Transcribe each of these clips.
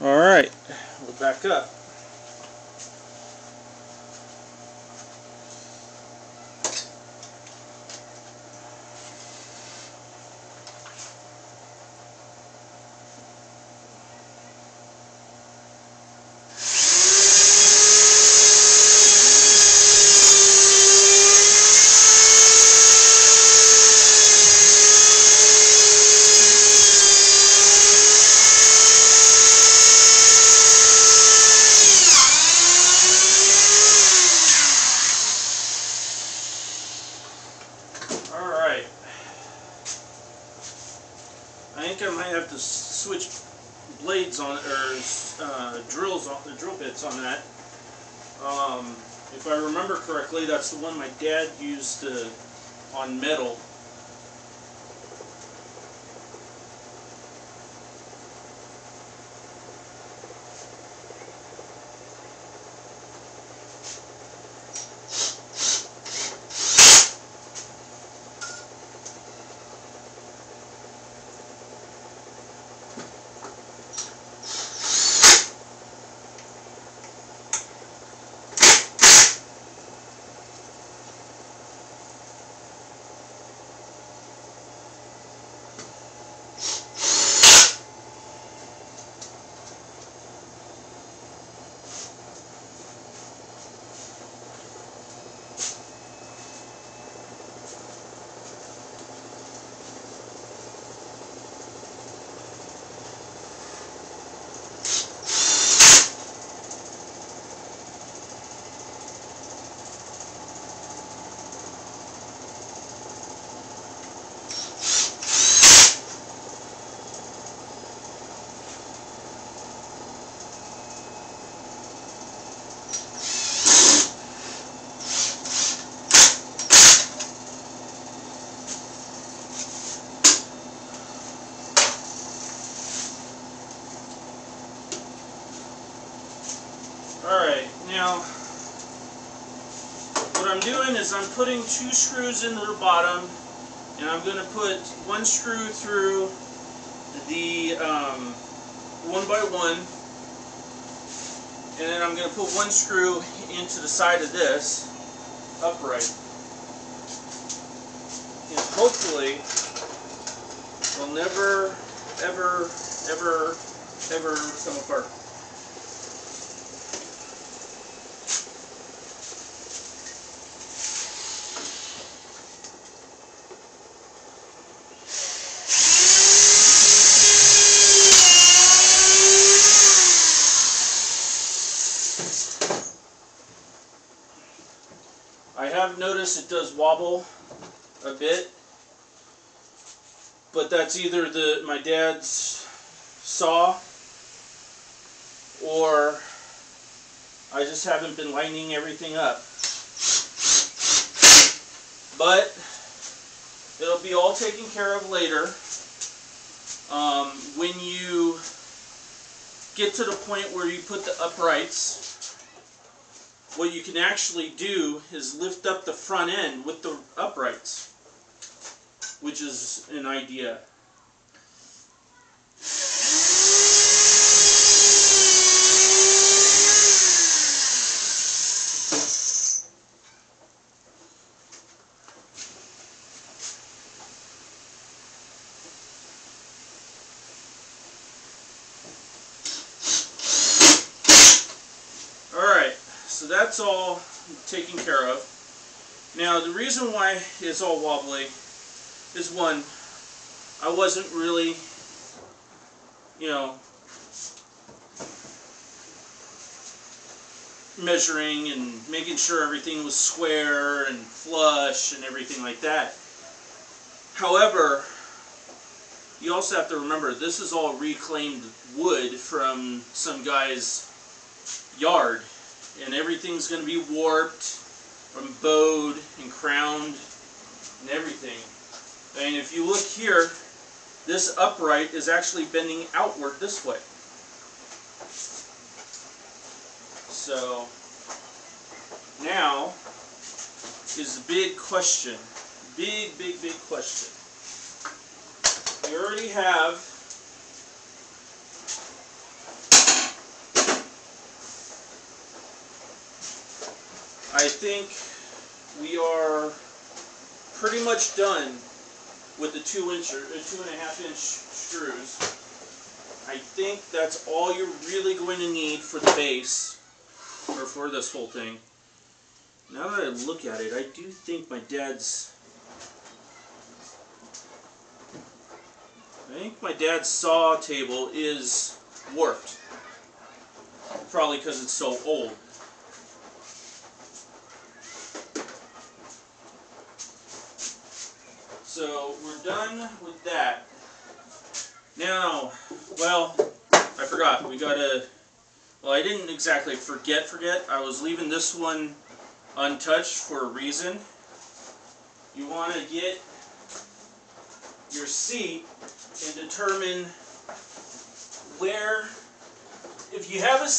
Alright, we're back up. Alright. I think I might have to switch blades on, or drill bits on that. If I remember correctly, that's the one my dad used on metal. Alright, now what I'm doing is I'm putting 2 screws into the bottom, and I'm going to put 1 screw through the 1x1, and then I'm going to put 1 screw into the side of this upright. And hopefully they'll never, ever come apart. I have noticed it does wobble a bit, but that's either my dad's saw, or I just haven't been lining everything up. But it'll be all taken care of later. When you get to the point where you put the uprights, what you can actually do is lift up the front end with the uprights, which is an idea. Alright, so that's all taken care of. Now the reason why it's all wobbly is, one, I wasn't really, measuring and making sure everything was square and flush and everything like that. However, you also have to remember, this is all reclaimed wood from some guy's yard, and everything's going to be warped and bowed and crowned and everything. And if you look here, this upright is actually bending outward this way. So now is the big question. Big question. We already have I think we are pretty much done with the 2.5 inch screws. I think that's all you're really going to need for the base, or for this whole thing. Now that I look at it, I do think my dad's saw table is warped. Probably because it's so old. So we're done with that. Now, well, I forgot. We gotta, well, I didn't exactly forget. I was leaving this one untouched for a reason. You want to get your seat and determine where, if you have a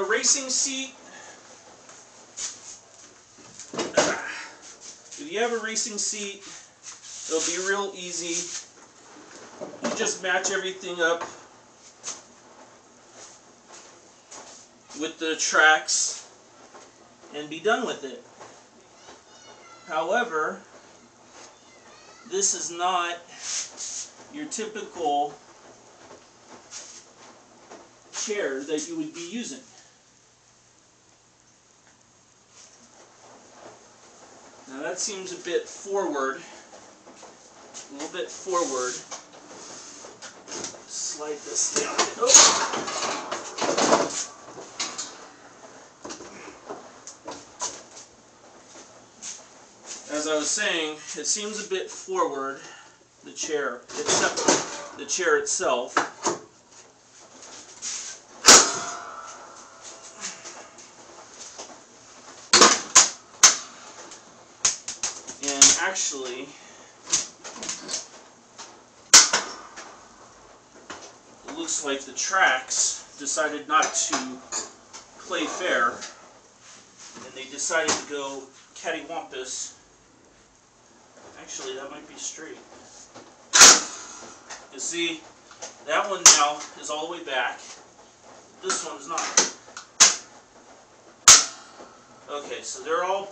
racing seat, it'll be real easy. You just match everything up with the tracks and be done with it. However, this is not your typical chair that you would be using. Now that seems a bit forward, a little bit forward. Slide this down. Oh. As I was saying, it seems a bit forward, the chair, except the chair itself. And actually, it looks like the tracks decided not to play fair, and they decided to go cattywampus. Actually, that might be straight. You see, that one now is all the way back. This one's not. Okay, so they're all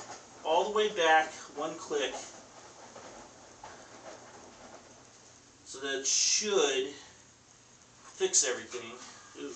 the way back, one click. So that should fix everything. Ooh.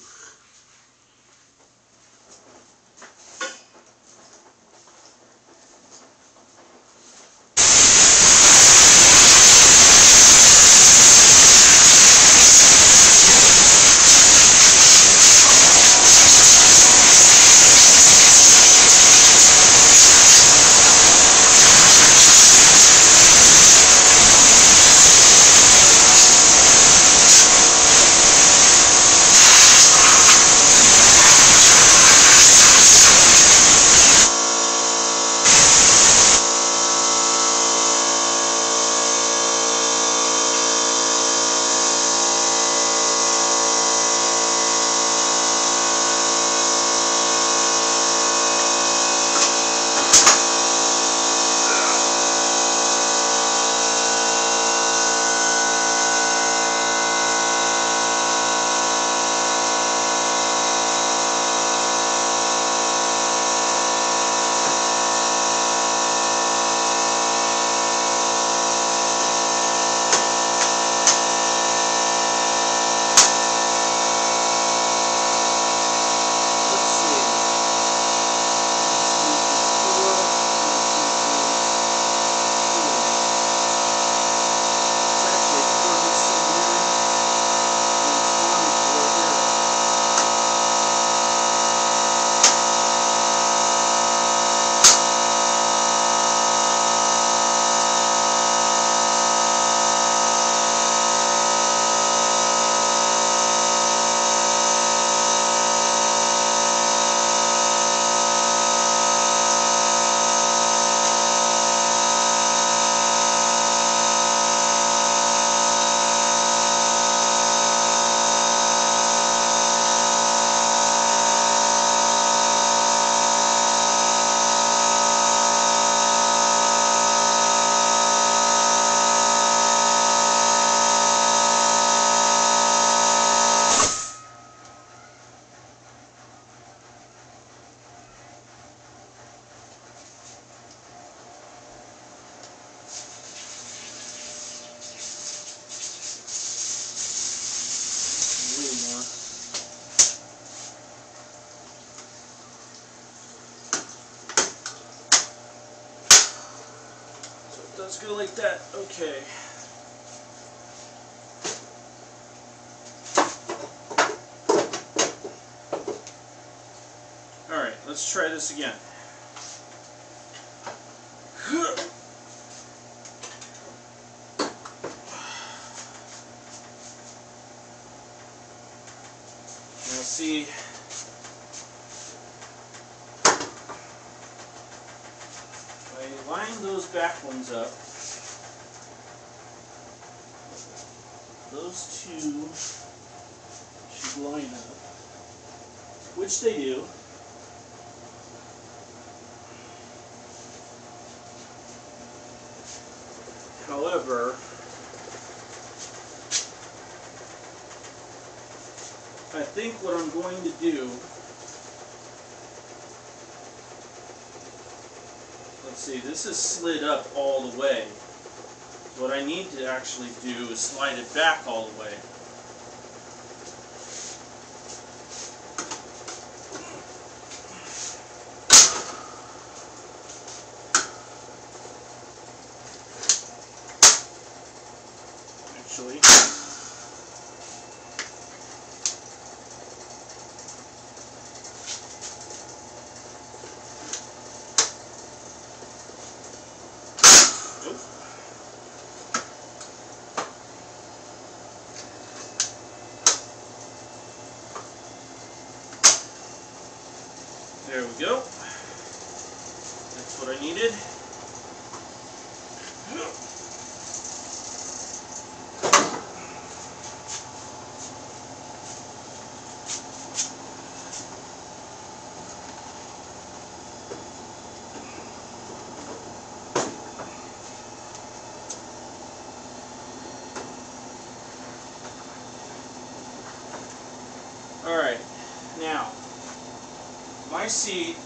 let's go like that. Okay. Alright, let's try this again. Now see, if I line those back ones up, those two should line up, which they do. However, I think what I'm going to do, let's see, this is slid up all the way. What I need to actually do is slide it back all the way. Actually, there we go. That's what I needed. Alright, now, my seat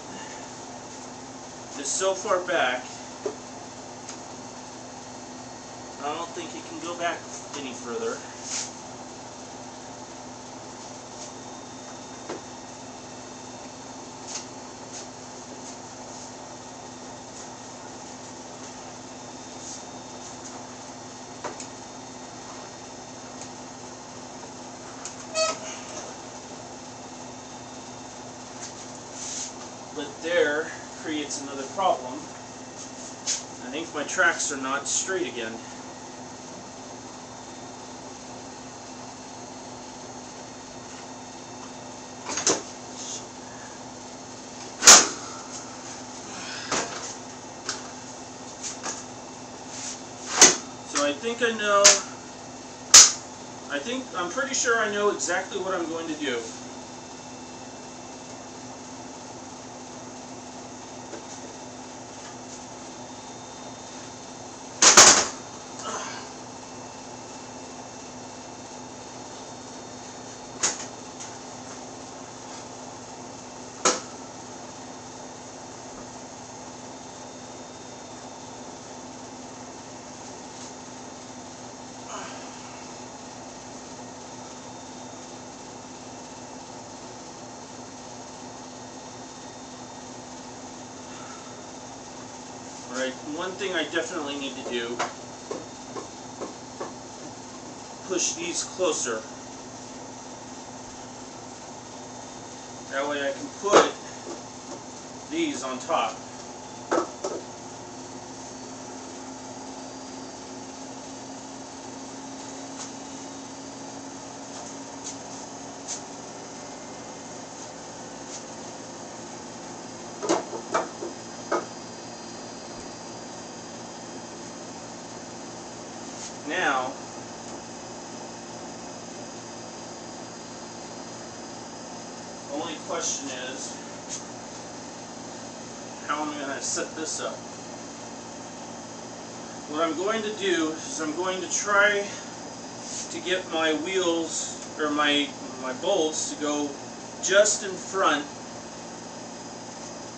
is so far back, I don't think it can go back any further. But there creates another problem. I think my tracks are not straight again. So I think I know, I'm pretty sure I know exactly what I'm going to do. Alright, one thing I definitely need to do, push these closer. That way I can put these on top. Now, the only question is, how am I going to set this up? What I'm going to do is I'm going to try to get my wheels, or my bolts, to go just in front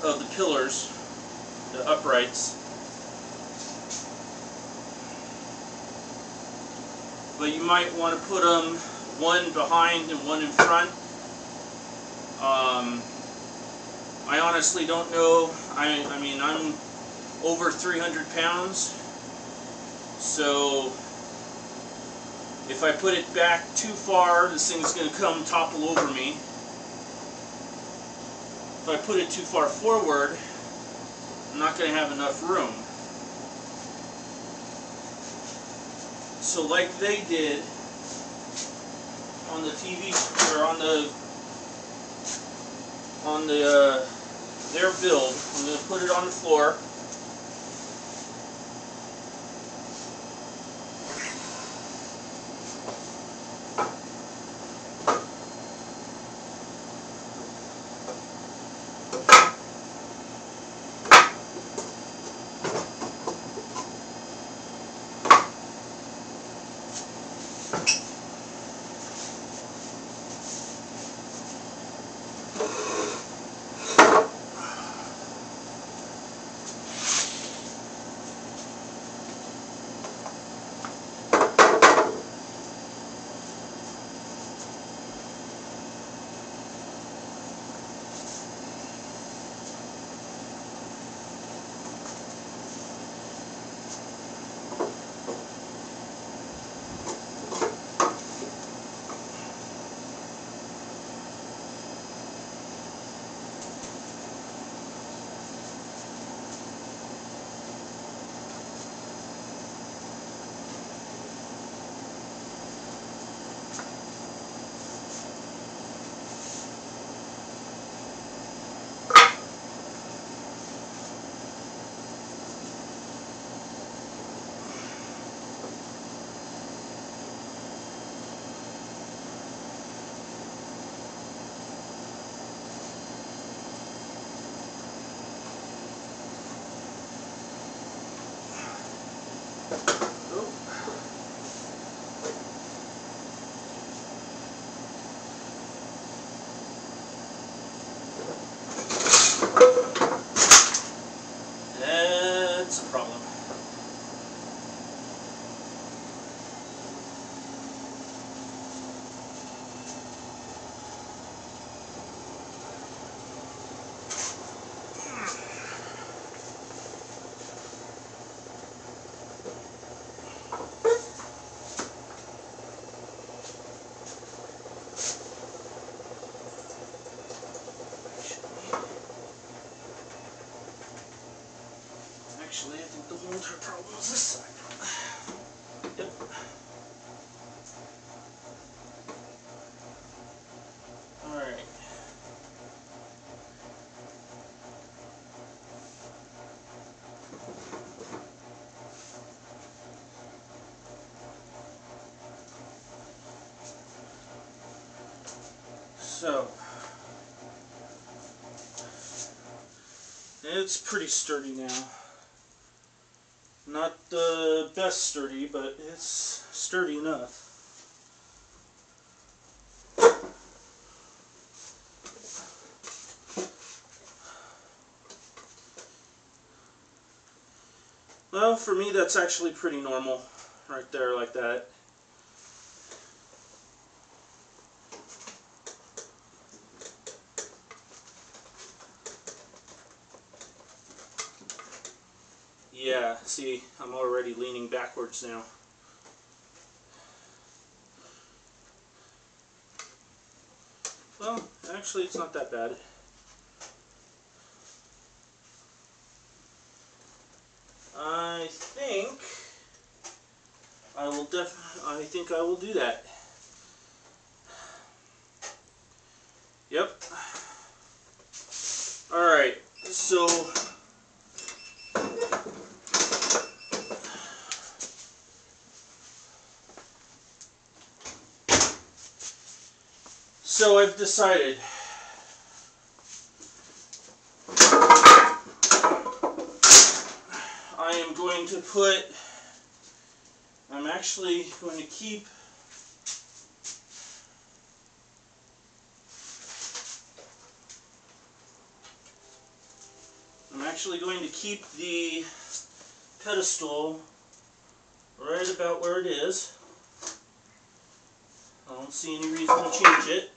of the pillars, the uprights. But you might want to put them one behind and one in front. I honestly don't know. I mean, I'm over 300 pounds, So if I put it back too far, this thing's going to come topple over me. If I put it too far forward, I'm not going to have enough room. So like they did on the TV, or on their build, I'm going to put it on the floor. That's a problem. Actually, I think the whole entire problem is this side. Yep. Alright. So, it's pretty sturdy now. Not the best sturdy, but it's sturdy enough. Well, for me that's actually pretty normal, right there like that. Yeah, see, I'm already leaning backwards now. Well, actually it's not that bad. I think I will do that. Yep. Alright, so I've decided. I am going to put, I'm actually going to keep the pedestal right about where it is. I don't see any reason to change it,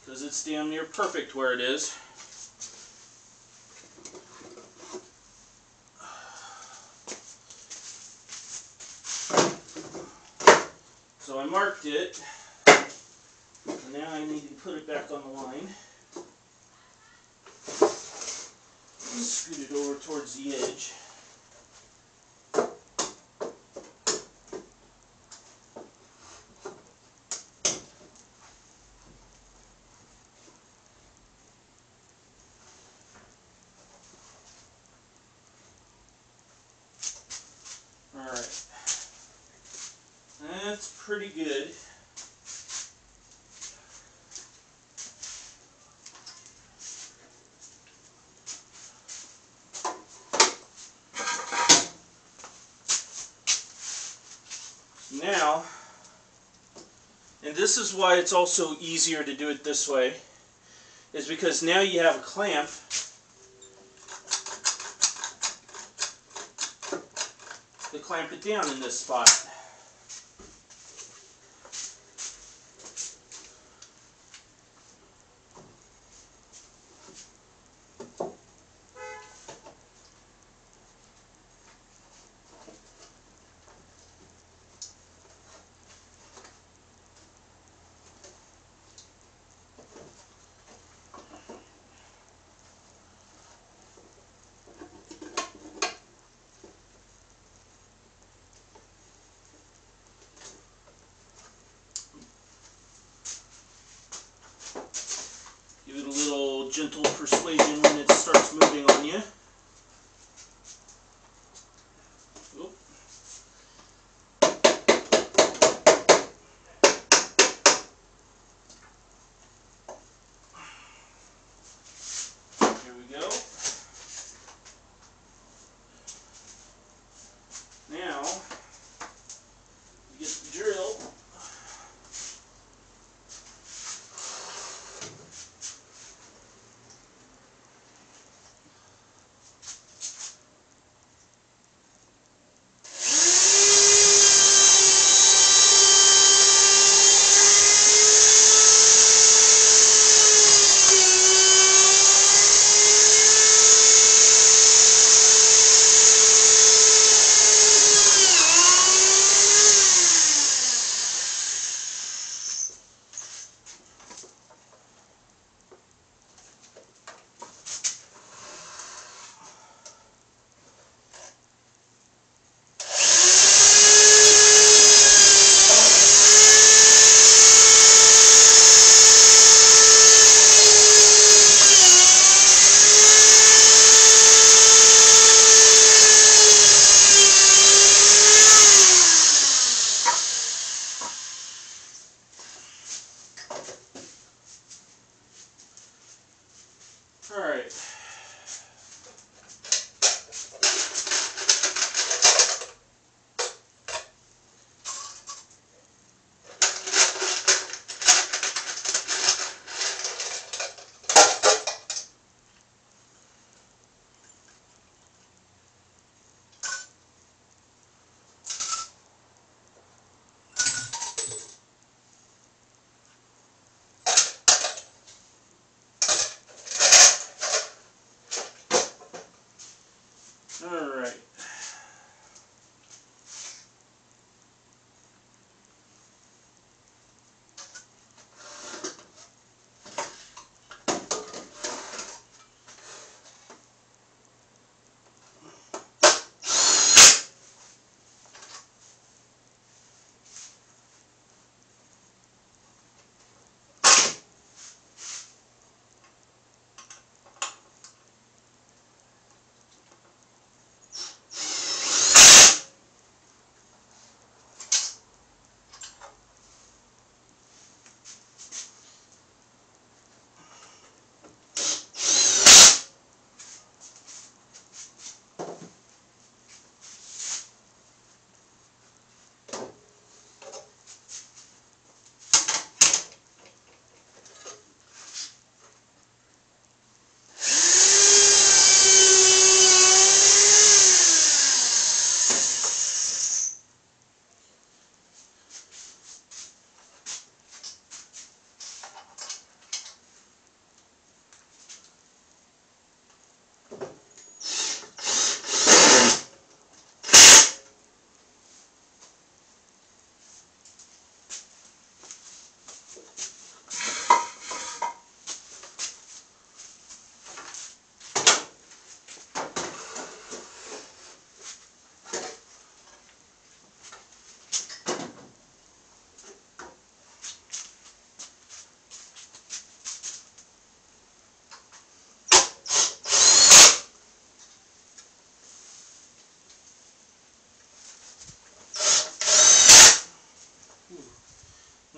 because it's damn near perfect where it is. I marked it, and now I need to put it back on the line. Scoot it over towards the edge. Alright. That's pretty good. Now, and this is why it's also easier to do it this way, is because now you have a clamp to clamp it down in this spot. Give it a little gentle persuasion when it starts moving on you. Oop. Here we go. Now, you get the drill.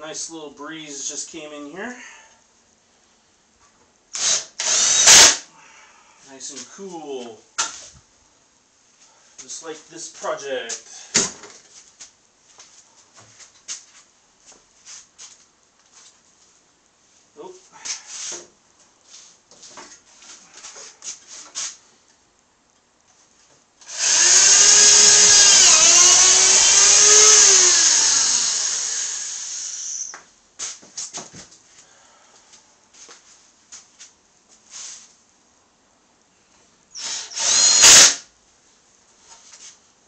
Nice little breeze just came in here. Nice and cool. Just like this project. Oh.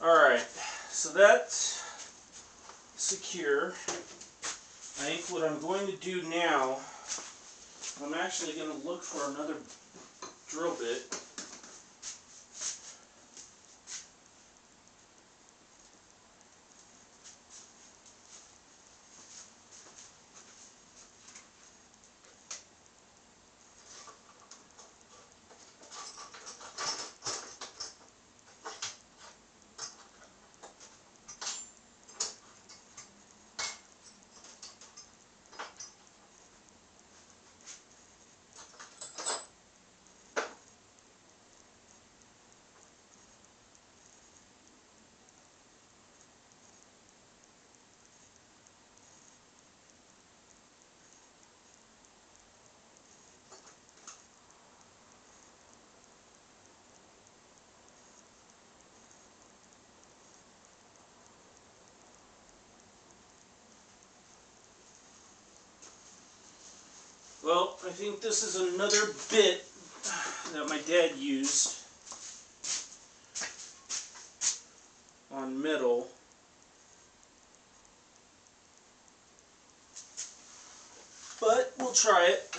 Alright, so that's secure. I think what I'm going to do now, I'm actually going to look for another drill bit. Well, I think this is another bit that my dad used on metal. But we'll try it.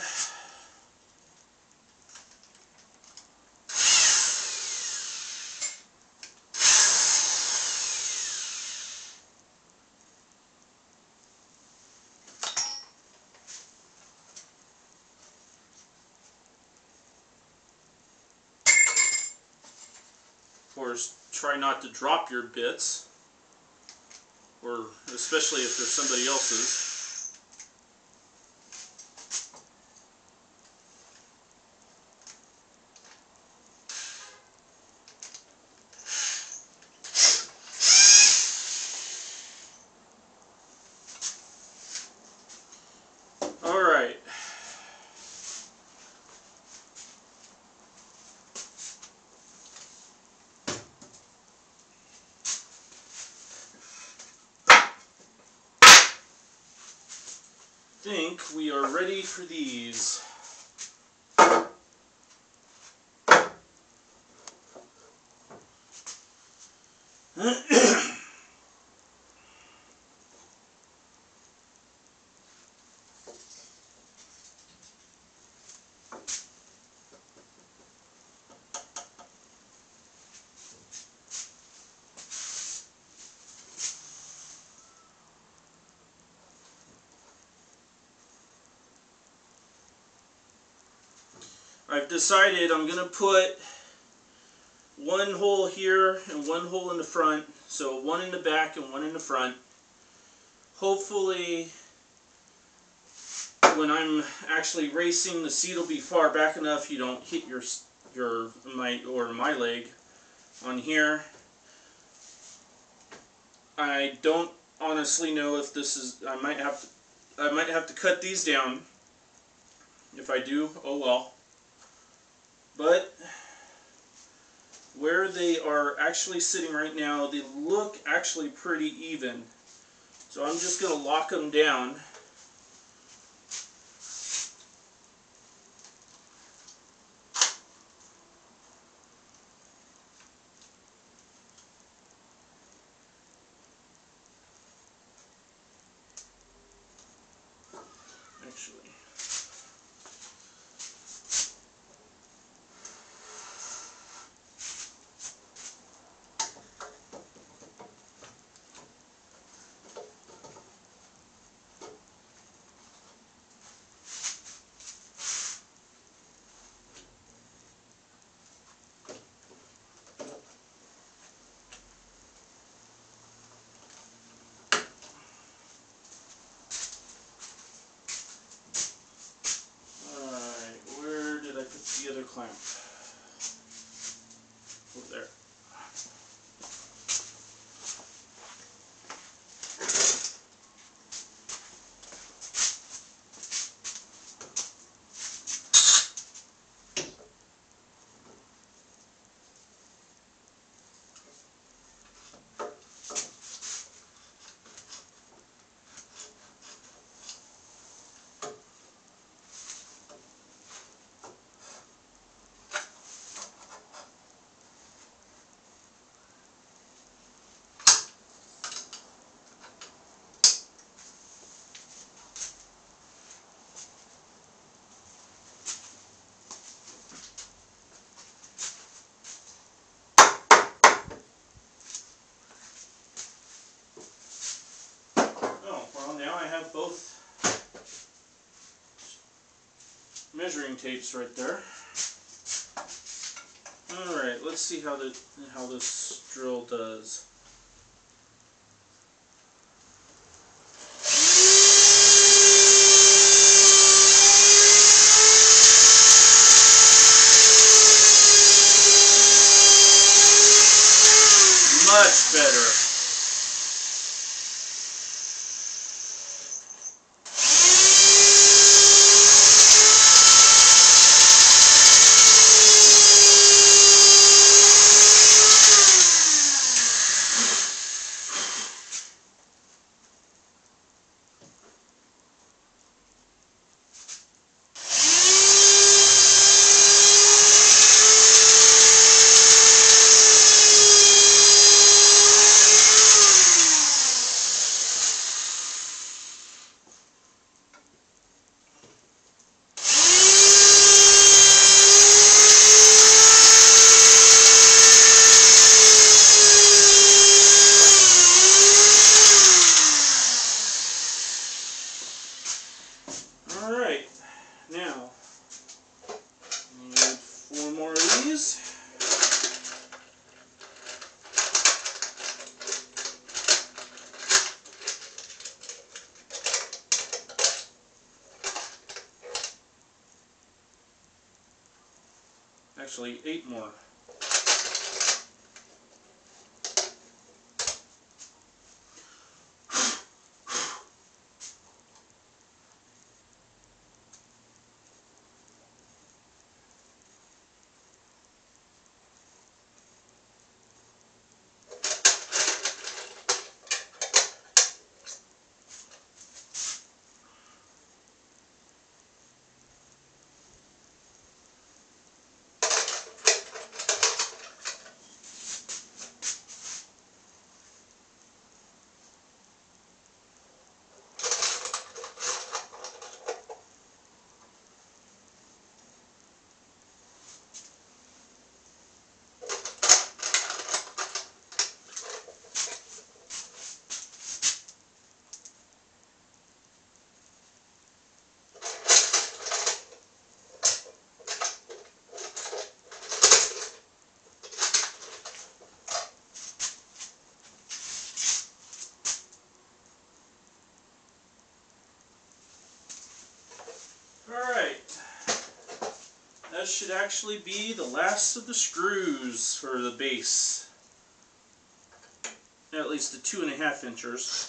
Of course, try not to drop your bits, or especially if they're somebody else's. Alright. I think we are ready for these. I've decided I'm going to put one hole here and one hole in the front, so one in the back and one in the front. Hopefully when I'm actually racing, the seat will be far back enough you don't hit my leg on here. I don't honestly know if this is, I might have to cut these down. If I do, oh well. But where they are actually sitting right now, they look actually pretty even. So I'm just going to lock them down. Actually. clamp. Over there. Now I have both measuring tapes right there. Alright, let's see how this drill does. Much better. Alright, now I need 4 more of these. Actually, 8 more. Alright, that should actually be the last of the screws for the base. At least the 2.5 inchers.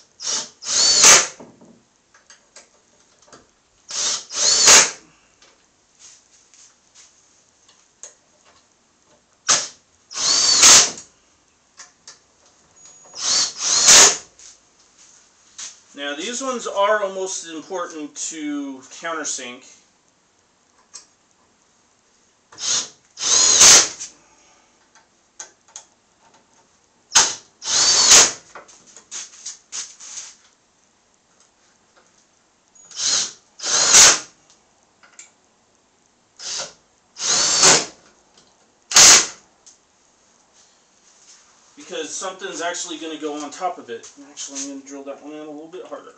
Now these ones are almost important to countersink. Because something's actually going to go on top of it. Actually, I'm going to drill that one in a little bit harder.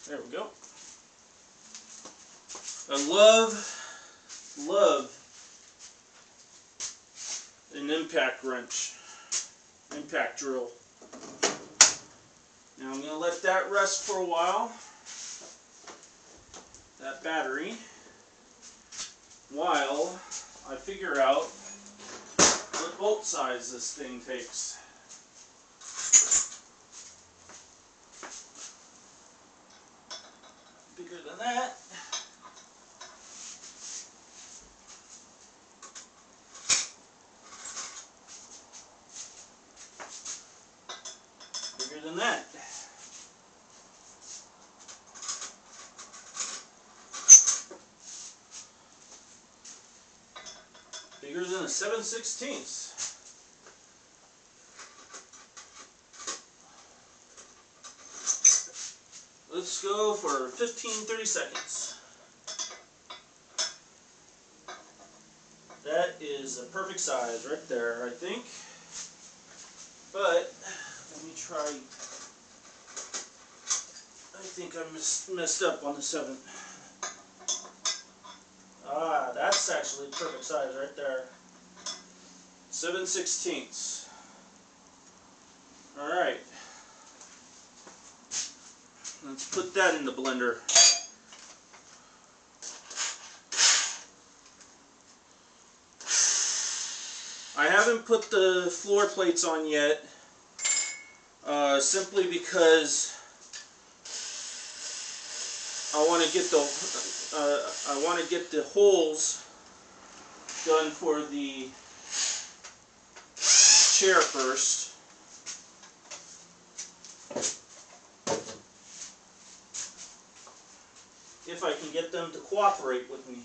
There we go. I love an impact wrench, impact drill. Now I'm going to let that rest for a while, that battery. while I figure out what bolt size this thing takes. Bigger than that. Bigger than that. Bigger than a 7/16. Let's go for 15-30 seconds. That is a perfect size right there, I think. But let me try. I think I messed up on the 7. Ah, that's actually perfect size right there. 7/16. Alright. Let's put that in the blender. I haven't put the floor plates on yet, simply because I want to get the holes done for the chair first. If I can get them to cooperate with me.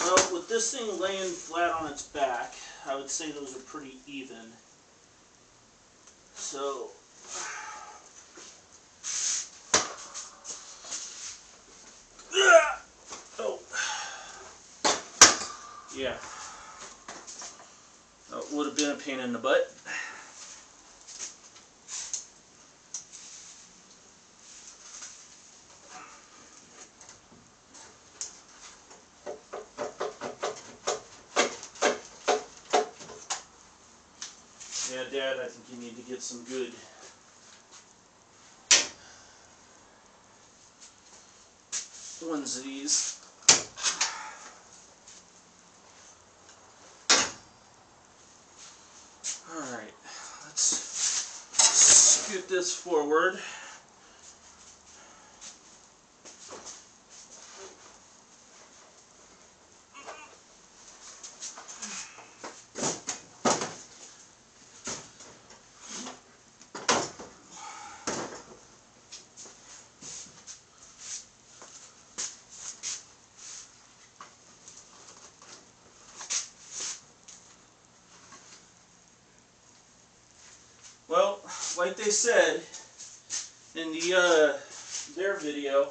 Well, with this thing laying flat on its back, I would say those are pretty even. So, oh, yeah, that would have been a pain in the butt. Yeah, Dad, I think you need to get some good ones of these. Alright, let's scoot this forward. Well, like they said in their video,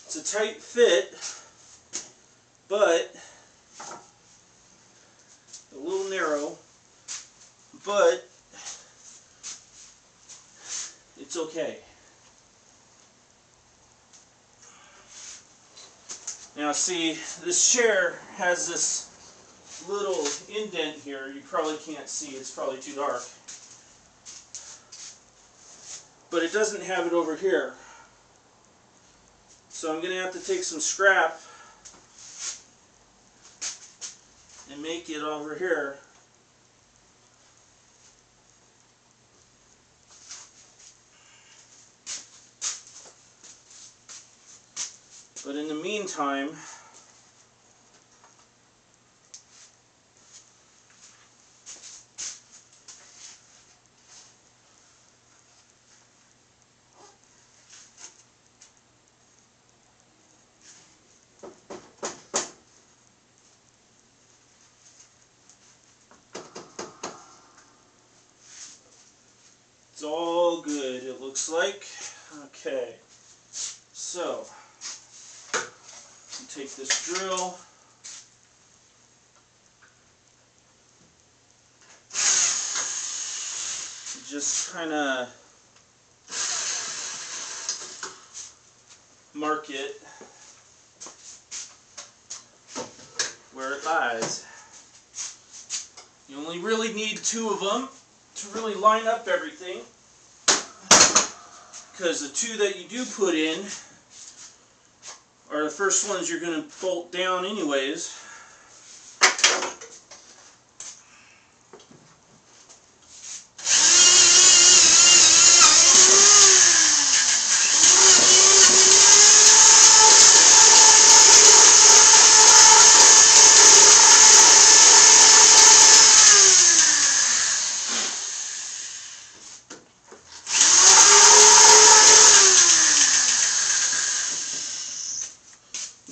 it's a tight fit, but a little narrow, but it's okay. Now see, this chair has this little indent here. You probably can't see, it's probably too dark. But it doesn't have it over here. So I'm going to have to take some scrap and make it over here. But in the meantime, it's all good, it looks like. Okay, so take this drill, just kind of mark it where it lies. You only really need 2 of them to really line up everything, because the 2 that you do put in are the first ones you're going to bolt down anyways.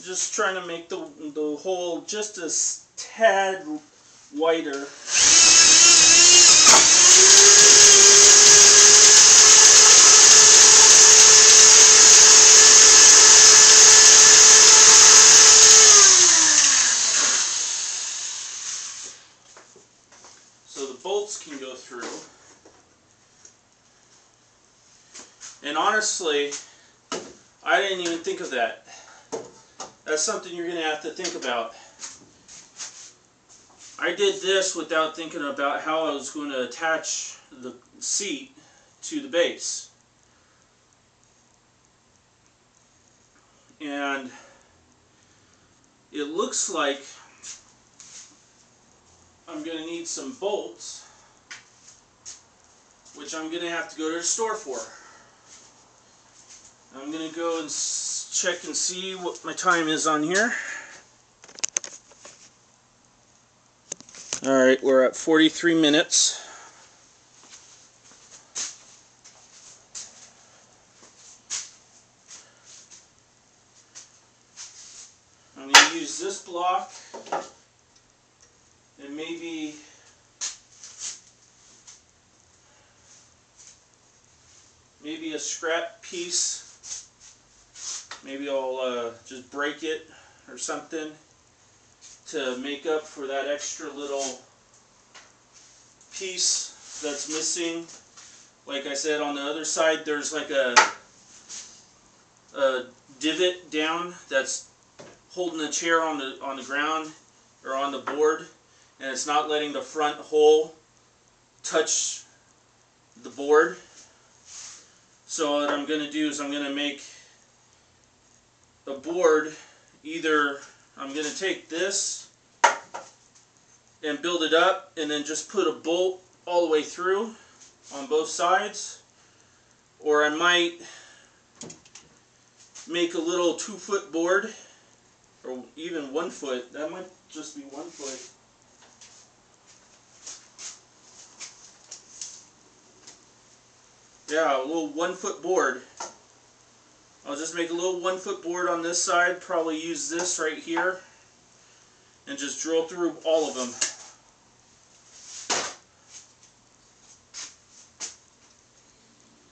Just trying to make the hole just a tad wider. So the bolts can go through. And honestly, I didn't even think of that. That's something you're going to have to think about. I did this without thinking about how I was going to attach the seat to the base. And it looks like I'm going to need some bolts, which I'm going to have to go to the store for. I'm going to go and check and see what my time is on here. Alright, we're at 43 minutes. I'm going to use this block and maybe a scrap piece. Maybe I'll just break it or something to make up for that extra little piece that's missing. Like I said, on the other side there's like a divot down that's holding the chair on the ground or on the board, and it's not letting the front hole touch the board. So what I'm going to do is I'm going to make a board. Either I'm going to take this and build it up and then just put a bolt all the way through on both sides, or I might make a little 2-foot board, or even 1 foot. That might just be 1 foot. Yeah, a little 1-foot board. I'll just make a little 1-foot board on this side, probably use this right here, and just drill through all of them.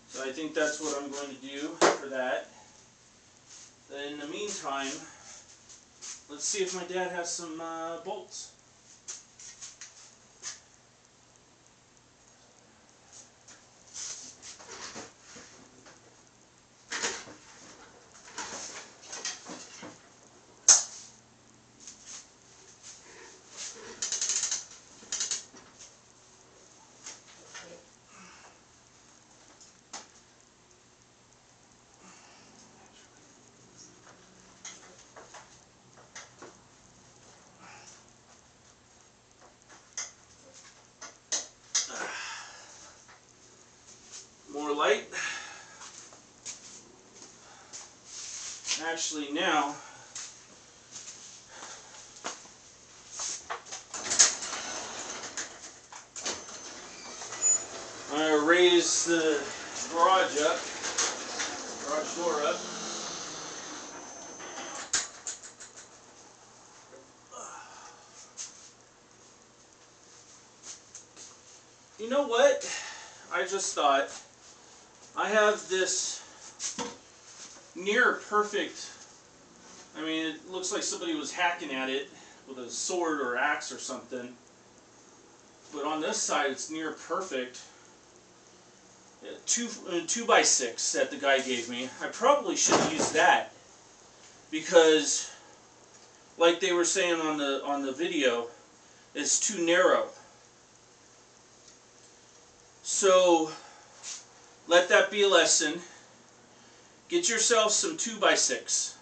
So I think that's what I'm going to do for that. Then in the meantime, let's see if my dad has some bolts. More light. Actually now, I'm going to raise the garage door up. You know what? I just thought, I have this near perfect, I mean, it looks like somebody was hacking at it with a sword or axe or something, but on this side it's near perfect. 2x6 that the guy gave me. I probably should have used that because, like they were saying on the video, it's too narrow. So let that be a lesson. Get yourself some 2x6.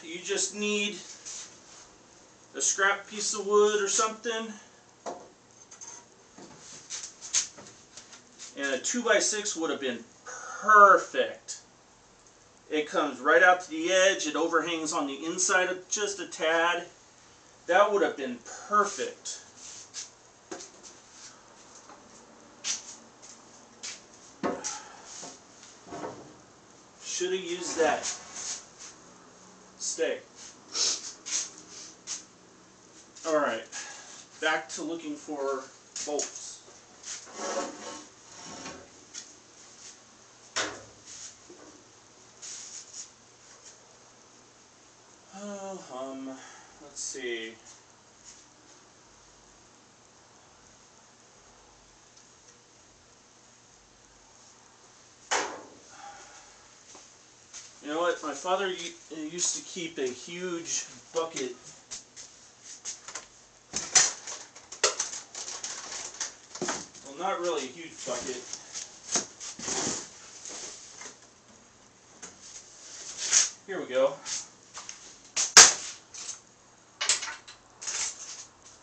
You just need a scrap piece of wood or something, and a 2x6 would have been perfect. It comes right out to the edge. It overhangs on the inside of just a tad. That would have been perfect. Should have used that. Stay. Alright, back to looking for bolts. Let's see. You know what? My father used to keep a huge bucket. Well, not really a huge bucket. Here we go.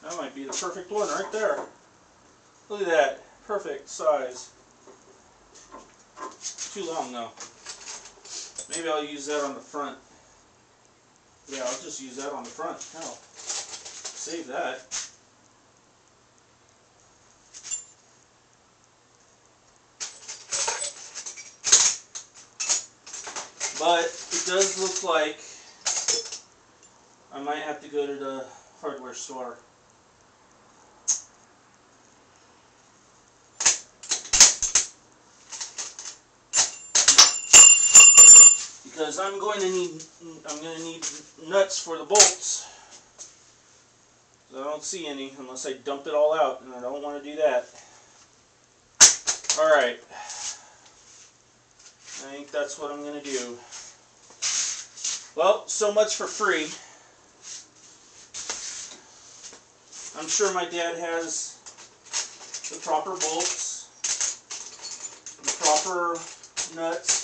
That might be the perfect one right there. Look at that. Perfect size. Too long though. Maybe I'll use that on the front. Yeah, I'll just use that on the front. Hell, save that. But it does look like I might have to go to the hardware store. Because I'm going to need nuts for the bolts. I don't see any unless I dump it all out, and I don't want to do that. Alright. I think that's what I'm going to do. Well, so much for free. I'm sure my dad has the proper bolts, the proper nuts.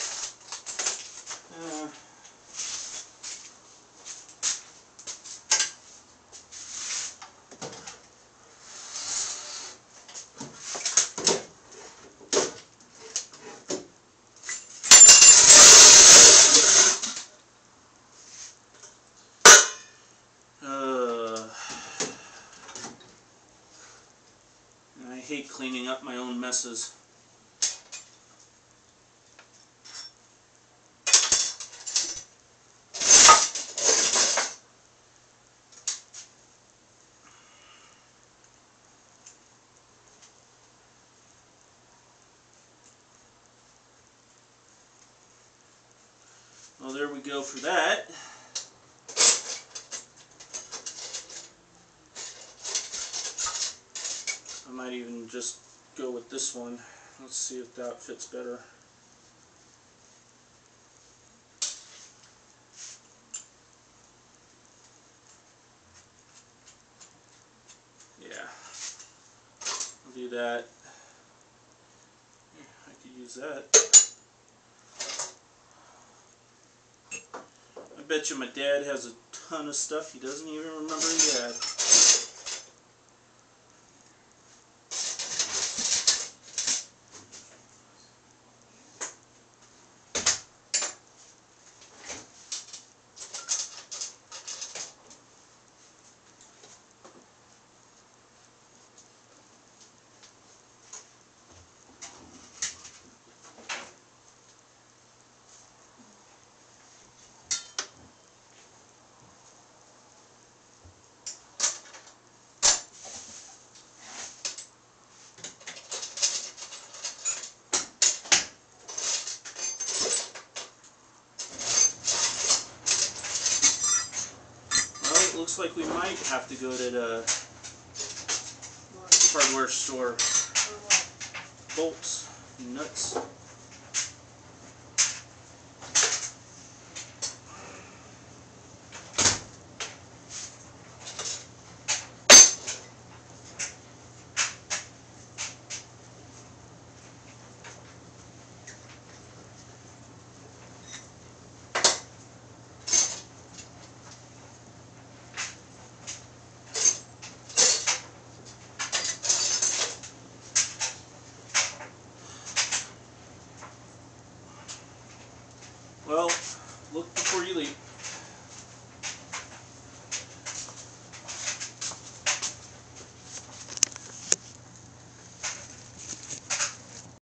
I hate cleaning up my own messes. Well, there we go for that. I might even just go with this one. Let's see if that fits better. Yeah, I'll do that. I could use that. I bet you my dad has a ton of stuff he doesn't even remember he had. Looks like we might have to go to the hardware store. Bolts, nuts. Well, look before you leave.